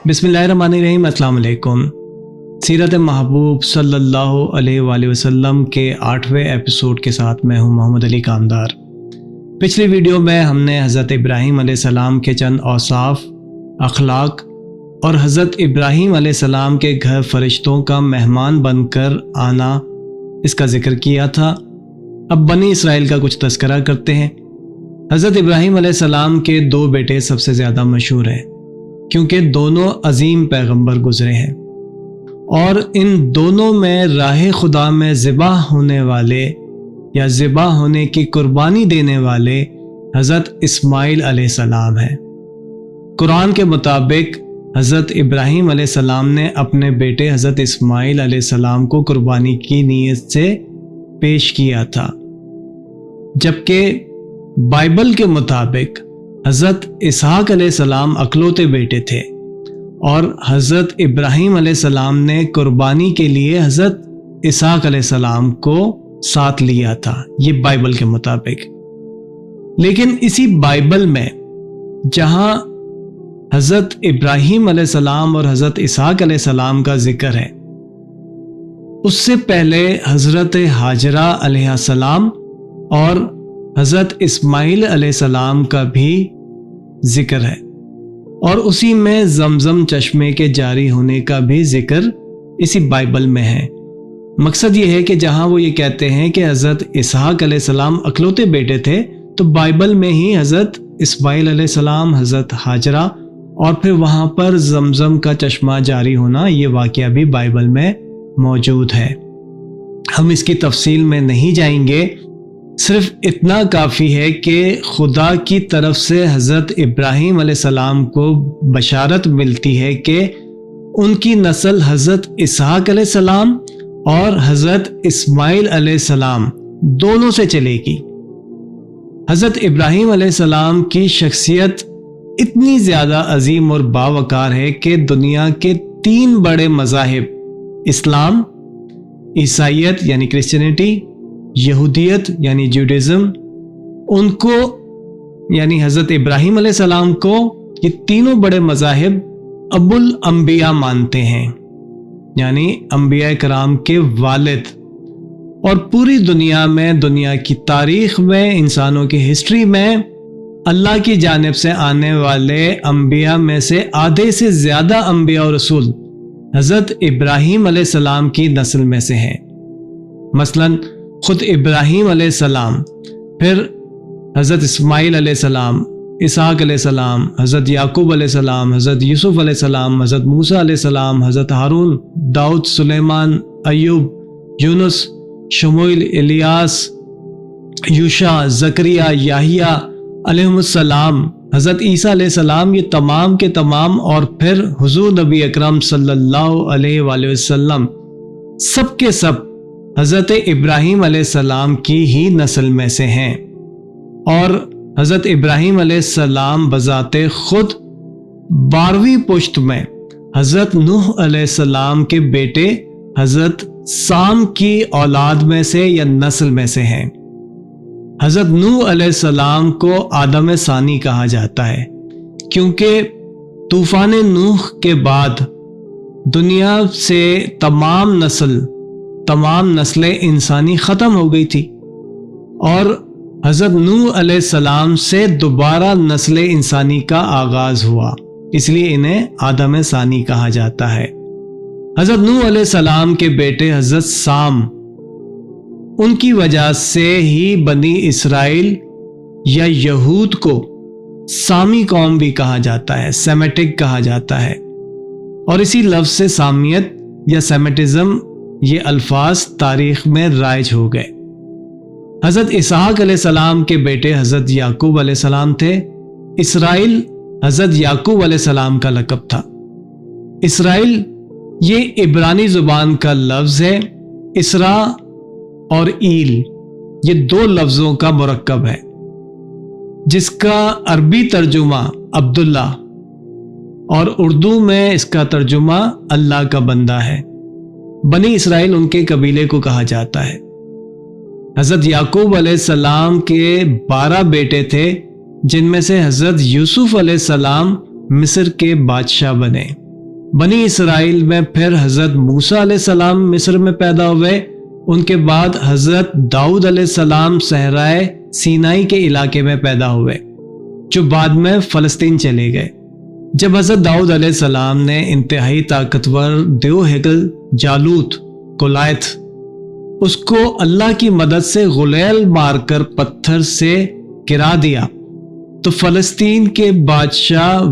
बिस्मिल्लाहिर्रहमानिर्रहीम। अस्सलाम वालेकुम। सीरत महबूब सल्लल्लाहु अलैहि वसल्लम के 8वें एपिसोड के साथ मैं हूं मोहम्मद अली कामदार। पिछली वीडियो में हमने हज़रत इब्राहीम अलैहिस्सलाम के चंद औसाफ, अखलाक और हज़रत इब्राहीम अलैहिस्सलाम के घर फरिश्तों का मेहमान बनकर आना इसका ज़िक्र किया था। अब बनी इसराइल का कुछ तज़किरा करते हैं। हज़रत इब्राहीम अलैहिस्सलाम के 2 बेटे सबसे ज़्यादा मशहूर हैं क्योंकि दोनों अजीम पैगंबर गुजरे हैं और इन दोनों में राह खुदा में ज़िबाह होने वाले या ज़िबाह होने की कुर्बानी देने वाले हज़रत इस्माइल अलैहिस्सलाम हैं। कुरान के मुताबिक हज़रत इब्राहीम अलैहिस्सलाम ने अपने बेटे हज़रत इस्माइल अलैहिस्सलाम को कुर्बानी की नीयत से पेश किया था, जबकि बाइबल के मुताबिक हज़रत इसहाक अलैहिस्सलाम अकलौते बेटे थे और हज़रत इब्राहीम अलैहिस्सलाम ने कुर्बानी के लिए हज़रत इसहाक अलैहिस्सलाम को साथ लिया था, ये बाइबल के मुताबिक। लेकिन इसी बाइबल में जहाँ हज़रत इब्राहीम अलैहिस्सलाम और हज़रत इसहाक अलैहिस्सलाम का जिक्र है, उससे पहले हज़रत हाजरा अलैहिस्सलाम और हज़रत इस्माइल अलैहिस्सलाम का भी ज़िक्र है और उसी में ज़मज़म चश्मे के जारी होने का भी ज़िक्र इसी बाइबल में है। मकसद ये है कि जहाँ वो ये कहते हैं कि हज़रत इसहाक अलैहिस्सलाम अकलौते बेटे थे, तो बाइबल में ही हज़रत इस्माइल अलैहिस्सलाम, हज़रत हाजरा और फिर वहाँ पर ज़मज़म का चश्मा जारी होना, ये वाक़या भी बाइबल में मौजूद है। हम इसकी तफसील में नहीं जाएंगे, सिर्फ इतना काफ़ी है कि खुदा की तरफ से हज़रत इब्राहीम अलैहिस्सलाम को बशारत मिलती है कि उनकी नस्ल हज़रत इसहाक अलैहिस्सलाम और हज़रत इस्माइल अलैहिस्सलाम दोनों से चलेगी। हज़रत इब्राहीम अलैहिस्सलाम की शख्सियत इतनी ज़्यादा अजीम और बावकार है कि दुनिया के 3 बड़े मज़ाहिब, इस्लाम, ईसाइयत यानी क्रिश्चियनिटी, यहूदियत यानी जूडाइज़्म, उनको यानी हज़रत इब्राहीम अलैहिस्सलाम को ये तीनों बड़े मज़ाहिब अबुल अंबिया मानते हैं, यानी अंबिया कराम के वालिद। और पूरी दुनिया में, दुनिया की तारीख़ में, इंसानों की हिस्ट्री में अल्लाह की जानिब से आने वाले अंबिया में से आधे से ज़्यादा अंबिया और रसूल हज़रत इब्राहीम अलैहिस्सलाम की नस्ल में से हैं। मसलन खुद इब्राहीम अलैहिस्सलाम, फिर हज़रत इस्माइल अलैहिस्सलाम, इसहाक अलैहिस्सलाम, हज़रत याकूब अलैहिस्सलाम, हज़रत यूसुफ अलैहिस्सलाम, हज़रत मूसा अलैहिस्सलाम, हज़रत हारून, दाऊद, सुलेमान, अय्यूब, यूनुस, शमूएल, इलियास, यूशा, ज़करिया, याहिया अलैहिस्सलाम, हज़रत ईसा अलैहिस्सलाम, ये तमाम के तमाम, और फिर हुज़ूर नबी अकरम सल्लल्लाहु अलैहि वसल्लम सब के सब हज़रत इब्राहीम अलैहिस्सलाम की ही नस्ल में से हैं। और हज़रत इब्राहीम अलैहिस्सलाम बज़ाते खुद 12वीं पुश्त में हज़रत नूह अलैहिस्सलाम के बेटे हज़रत साम की औलाद में से या नस्ल में से हैं। हज़रत नूह अलैहिस्सलाम को आदम सानी कहा जाता है क्योंकि तूफ़ान नूह के बाद दुनिया से तमाम नस्लें इंसानी ख़त्म हो गई थी और हज़रत नूह अलैहिस्सलाम से दोबारा नस्ल इंसानी का आगाज़ हुआ, इसलिए इन्हें आदम सानी कहा जाता है। हज़रत नूह अलैहिस्सलाम के बेटे हज़रत साम, उनकी वजह से ही बनी इसराइल या यहूद को सामी कौम भी कहा जाता है, सेमेटिक कहा जाता है। और इसी लफ्ज़ से सामियत या सेमेटिज़म, ये अल्फाज तारीख़ में राइज हो गए। हज़रत इसहाक अलैहिस्सलाम के बेटे हज़रत याकूब अलैहिस्सलाम थे। इसराइल हज़रत याकूब अलैहिस्सलाम का लक़ब था। इसराइल ये इब्रानी ज़ुबान का लफ्ज़ है। इसरा और ईल ये 2 लफ्ज़ों का मुरक्कब है, जिसका अरबी तर्जुमा अब्दुल्ला और उर्दू में इसका तर्जुमा अल्लाह का बंदा है। बनी इसराइल उनके कबीले को कहा जाता है। हज़रत याकूब अलैहिस्सलाम के 12 बेटे थे, जिनमें से हज़रत यूसुफ अलैहिस्सलाम मिस्र के बादशाह बने। بنی اسرائیل میں پھر حضرت موسیٰ علیہ السلام مصر میں پیدا ہوئے، ان کے بعد حضرت داؤد علیہ السلام صحرائے سینائی کے علاقے میں پیدا ہوئے جو بعد میں فلسطین چلے گئے۔ جب حضرت داؤد علیہ السلام نے انتہائی طاقتور دیو ہیکل جالوت گولیات اس کو اللہ کی مدد سے غلیل مار کر پتھر سے گرا دیا تو فلسطین کے بادشاہ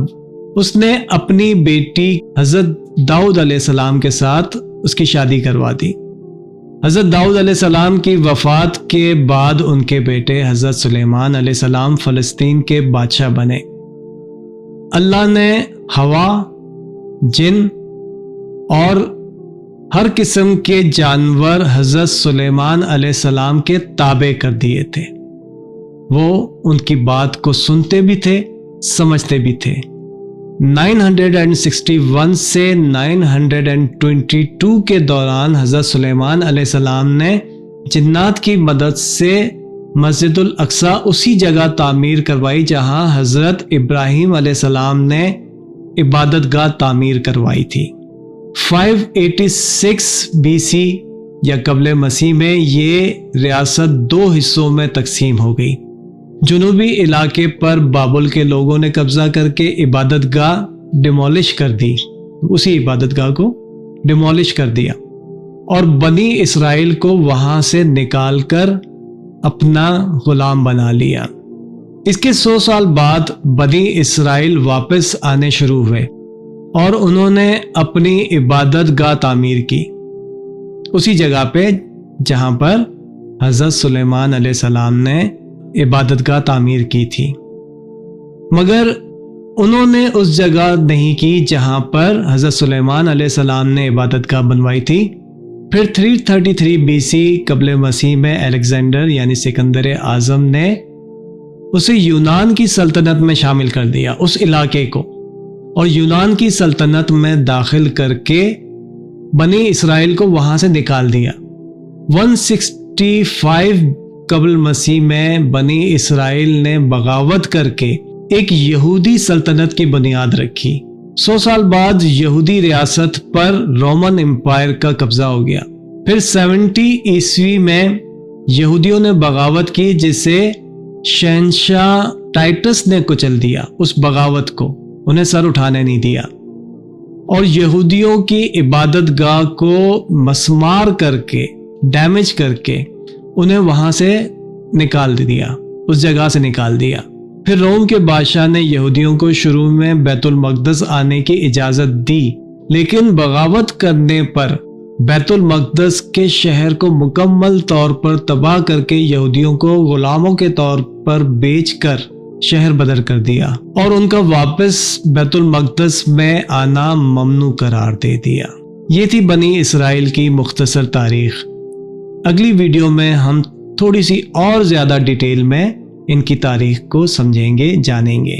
اس نے اپنی بیٹی حضرت داؤد علیہ السلام کے ساتھ اس کی شادی کروا دی۔ حضرت داؤد علیہ السلام کی وفات کے بعد ان کے بیٹے حضرت سلیمان علیہ السلام فلسطین کے بادشاہ بنے۔ اللہ نے ہوا، جن اور ہر قسم کے جانور حضرت سلیمان علیہ السلام کے تابع کر دیے تھے۔ وہ ان کی بات کو سنتے بھی تھے، سمجھتے بھی تھے۔ 961 سے 922 کے دوران حضرت سلیمان علیہ السلام نے جنات کی مدد سے مسجد الاقصی اسی جگہ تعمیر کروائی جہاں حضرت ابراہیم علیہ السلام نے عبادت گاہ تعمیر کروائی تھی۔ 586 BC یا قبل مسیح میں یہ ریاست 2 حصوں میں تقسیم ہو گئی۔ جنوبی علاقے پر بابل کے لوگوں نے قبضہ کر کے عبادت گاہ ڈیمولش کر دی، اسی عبادت گاہ کو ڈیمولش کر دیا اور بنی اسرائیل کو وہاں سے نکال کر اپنا غلام بنا لیا۔ اس کے 100 سال بعد بنی اسرائیل واپس آنے شروع ہوئے اور انہوں نے اپنی عبادت گاہ تعمیر کی اسی جگہ پہ جہاں پر حضرت سلیمان علیہ السلام نے عبادت گاہ تعمیر کی تھی، مگر انہوں نے اس جگہ نہیں کی جہاں پر حضرت سلیمان علیہ السلام نے عبادت گاہ بنوائی تھی۔ پھر 333 BC قبل مسیح میں الیگزینڈر یعنی سکندر اعظم نے اسے یونان کی سلطنت میں شامل کر دیا، اس علاقے کو، اور یونان کی سلطنت میں داخل کر کے بنی اسرائیل کو وہاں سے نکال دیا۔ 165 قبل مسیح میں بنی اسرائیل نے بغاوت کر کے ایک یہودی سلطنت کی بنیاد رکھی۔ 100 سال بعد یہودی ریاست پر رومن امپائر کا قبضہ ہو گیا۔ پھر 70 عیسوی میں یہودیوں نے بغاوت کی جسے شہنشاہ ٹائٹس نے کچل دیا۔ اس بغاوت کو انہیں سر اٹھانے نہیں دیا اور یہودیوں کی عبادت گاہ کو مسمار کر کے ڈیمیج کر کے انہیں وہاں سے نکال دیا، اس جگہ سے نکال دیا۔ پھر روم کے بادشاہ نے یہودیوں کو شروع میں بیت المقدس آنے کی اجازت دی، لیکن بغاوت کرنے پر بیت المقدس کے شہر کو مکمل طور پر تباہ کر کے یہودیوں کو غلاموں کے طور پر بیچ کر شہر بدر کر دیا اور ان کا واپس بیت المقدس میں آنا ممنوع قرار دے دیا۔ یہ تھی بنی اسرائیل کی مختصر تاریخ۔ اگلی ویڈیو میں ہم تھوڑی سی اور زیادہ ڈیٹیل میں ان کی تاریخ کو سمجھیں گے، جانیں گے۔